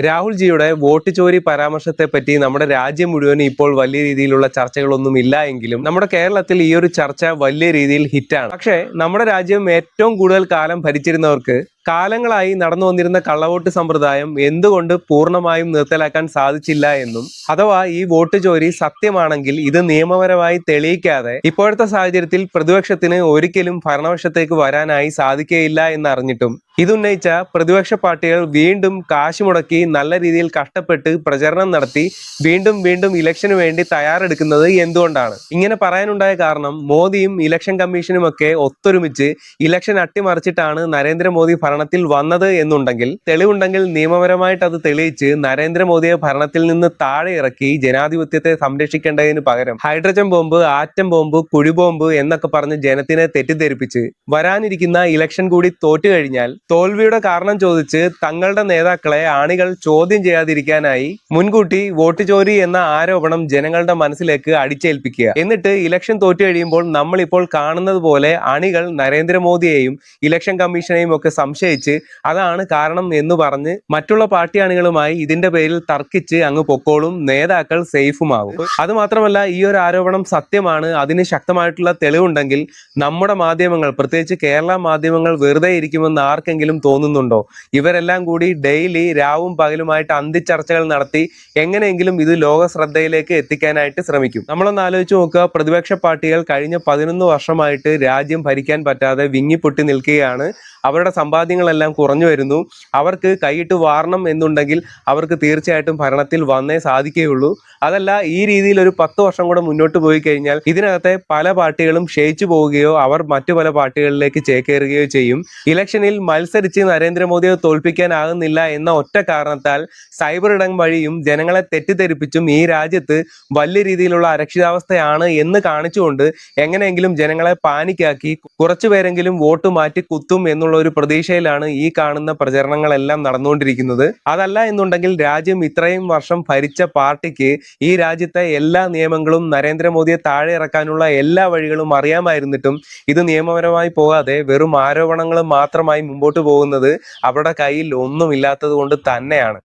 രാഹുൽ ജിയുടെ വോട്ട് ചോരി പരാമർശത്തെ പറ്റി നമ്മുടെ രാജ്യം മുഴുവൻ ഇപ്പോൾ വലിയ രീതിയിലുള്ള ചർച്ചകളൊന്നും ഇല്ല എങ്കിലും നമ്മുടെ കേരളത്തിൽ ഈ ഒരു ചർച്ച വലിയ രീതിയിൽ ഹിറ്റാണ്. പക്ഷേ നമ്മുടെ രാജ്യം ഏറ്റവും കൂടുതൽ കാലം ഭരിച്ചിരുന്നവർക്ക് കാലങ്ങളായി നടന്നു വന്നിരുന്ന കള്ളവോട്ട് സമ്പ്രദായം എന്തുകൊണ്ട് പൂർണ്ണമായും നിർത്തലാക്കാൻ സാധിച്ചില്ല എന്നും, അഥവാ ഈ വോട്ട് ചോരി സത്യമാണെങ്കിൽ ഇത് നിയമപരമായി തെളിയിക്കാതെ ഇപ്പോഴത്തെ സാഹചര്യത്തിൽ പ്രതിപക്ഷത്തിന് ഒരിക്കലും ഭരണപക്ഷത്തേക്ക് വരാനായി സാധിക്കുകയില്ല എന്നറിഞ്ഞിട്ടും ഇതുന്നയിച്ച പ്രതിപക്ഷ പാർട്ടികൾ വീണ്ടും കാശ് മുടക്കി നല്ല രീതിയിൽ കഷ്ടപ്പെട്ട് പ്രചരണം നടത്തി വീണ്ടും ഇലക്ഷന് വേണ്ടി തയ്യാറെടുക്കുന്നത് എന്തുകൊണ്ടാണ്? ഇങ്ങനെ പറയാനുണ്ടായ കാരണം മോദിയും ഇലക്ഷൻ കമ്മീഷനും ഒക്കെ ഒത്തൊരുമിച്ച് ഇലക്ഷൻ അട്ടിമറിച്ചിട്ടാണ് നരേന്ദ്രമോദി ഭരണത്തിൽ വന്നത് എന്നുണ്ടെങ്കിൽ, തെളിവുണ്ടെങ്കിൽ നിയമപരമായിട്ട് അത് തെളിയിച്ച് നരേന്ദ്രമോദിയെ ഭരണത്തിൽ നിന്ന് താഴെ ഇറക്കി ജനാധിപത്യത്തെ സംരക്ഷിക്കേണ്ടതിന് പകരം ഹൈഡ്രജൻ ബോംബ്, ആറ്റം ബോംബ്, കുഴിബോംബ് എന്നൊക്കെ പറഞ്ഞ് ജനത്തിനെ തെറ്റിദ്ധരിപ്പിച്ച് വരാനിരിക്കുന്ന ഇലക്ഷൻ കൂടി തോറ്റു കഴിഞ്ഞാൽ തോൽവിയുടെ കാരണം ചോദിച്ച് തങ്ങളുടെ നേതാക്കളെ ആണികൾ ചോദ്യം ചെയ്യാതിരിക്കാനായി മുൻകൂട്ടി വോട്ട് ചോരി എന്ന ആരോപണം ജനങ്ങളുടെ മനസ്സിലേക്ക് അടിച്ചേൽപ്പിക്കുക. എന്നിട്ട് ഇലക്ഷൻ തോറ്റു കഴിയുമ്പോൾ നമ്മൾ ഇപ്പോൾ കാണുന്നത് പോലെ അണികൾ നരേന്ദ്രമോദിയെയും ഇലക്ഷൻ കമ്മീഷനെയും ഒക്കെ സംശയിച്ച് അതാണ് കാരണം എന്ന് പറഞ്ഞ് മറ്റുള്ള പാർട്ടി അണികളുമായി ഇതിന്റെ പേരിൽ തർക്കിച്ച് അങ്ങ് പൊക്കോളും, നേതാക്കൾ സേഫുമാകും. അത് മാത്രമല്ല, ഈ ഒരു ആരോപണം സത്യമാണ്, അതിന് ശക്തമായിട്ടുള്ള തെളിവുണ്ടെങ്കിൽ നമ്മുടെ മാധ്യമങ്ങൾ, പ്രത്യേകിച്ച് കേരള മാധ്യമങ്ങൾ വെറുതെ ഇരിക്കുമെന്ന് ആർക്കെങ്കിലും തോന്നുന്നുണ്ടോ? ഇവരെല്ലാം കൂടി ഡെയിലി രാവും പകലുമായിട്ട് അന്തിച്ചർച്ചകൾ നടത്തി എങ്ങനെയെങ്കിലും ഇത് ലോക ശ്രദ്ധയിലേക്ക് എത്തിക്കാനായിട്ട് ശ്രമിക്കും. നമ്മളൊന്ന് ആലോചിച്ച് നോക്കുക, പ്രതിപക്ഷ പാർട്ടികൾ കഴിഞ്ഞ 11 വർഷമായിട്ട് രാജ്യം ഭരിക്കാൻ പറ്റാതെ വിങ്ങിപ്പൊട്ടി നിൽക്കുകയാണ്. അവരുടെ സമ്പാദ്യങ്ങളെല്ലാം കുറഞ്ഞു വരുന്നു. അവർക്ക് കൈയിട്ട് വാരണം എന്നുണ്ടെങ്കിൽ അവർക്ക് തീർച്ചയായിട്ടും ഭരണത്തിൽ വന്നേ സാധിക്കുകയുള്ളൂ. അതല്ല, ഈ രീതിയിൽ ഒരു 10 വർഷം കൂടെ മുന്നോട്ട് പോയി കഴിഞ്ഞാൽ ഇതിനകത്തെ പല പാർട്ടികളും ക്ഷയിച്ചു പോവുകയോ അവർ മറ്റു പല പാർട്ടികളിലേക്ക് ചേക്കേറുകയോ ചെയ്യും. ഇലക്ഷനിൽ മത്സരിച്ച് നരേന്ദ്രമോദിയെ തോൽപ്പിക്കാനാകുന്നില്ല എന്ന ഒറ്റ കാരണത്താൽ സൈബർ ഇടം വഴിയും ജനങ്ങളെ തെറ്റിദ്ധരിപ്പിച്ചും ഈ രാജ്യത്ത് വലിയ രീതിയിലുള്ള അരക്ഷിതാവസ്ഥയാണ് എന്ന് കാണിച്ചുകൊണ്ട് എങ്ങനെയെങ്കിലും ജനങ്ങളെ പാനിക്കാക്കി കുറച്ചുപേരെങ്കിലും വോട്ട് മാറ്റി കുത്തും എന്നുള്ള ഒരു പ്രതീക്ഷയിലാണ് ഈ കാണുന്ന പ്രചരണങ്ങളെല്ലാം നടന്നുകൊണ്ടിരിക്കുന്നത്. അതല്ല എന്നുണ്ടെങ്കിൽ രാജ്യം ഇത്രയും വർഷം ഭരിച്ച പാർട്ടിക്ക് ഈ രാജ്യത്തെ എല്ലാ നിയമങ്ങളും നരേന്ദ്രമോദിയെ താഴെ ഇറക്കാനുള്ള എല്ലാ വഴികളും അറിയാമായിരുന്നിട്ടും ഇത് നിയമപരമായി പോകാതെ വെറും ആരോപണങ്ങൾ മാത്രമായി മുമ്പോട്ട് പോകുന്നത് അവരുടെ കയ്യിൽ ഒന്നുമില്ലാത്തത് കൊണ്ട് തന്നെയാണ്.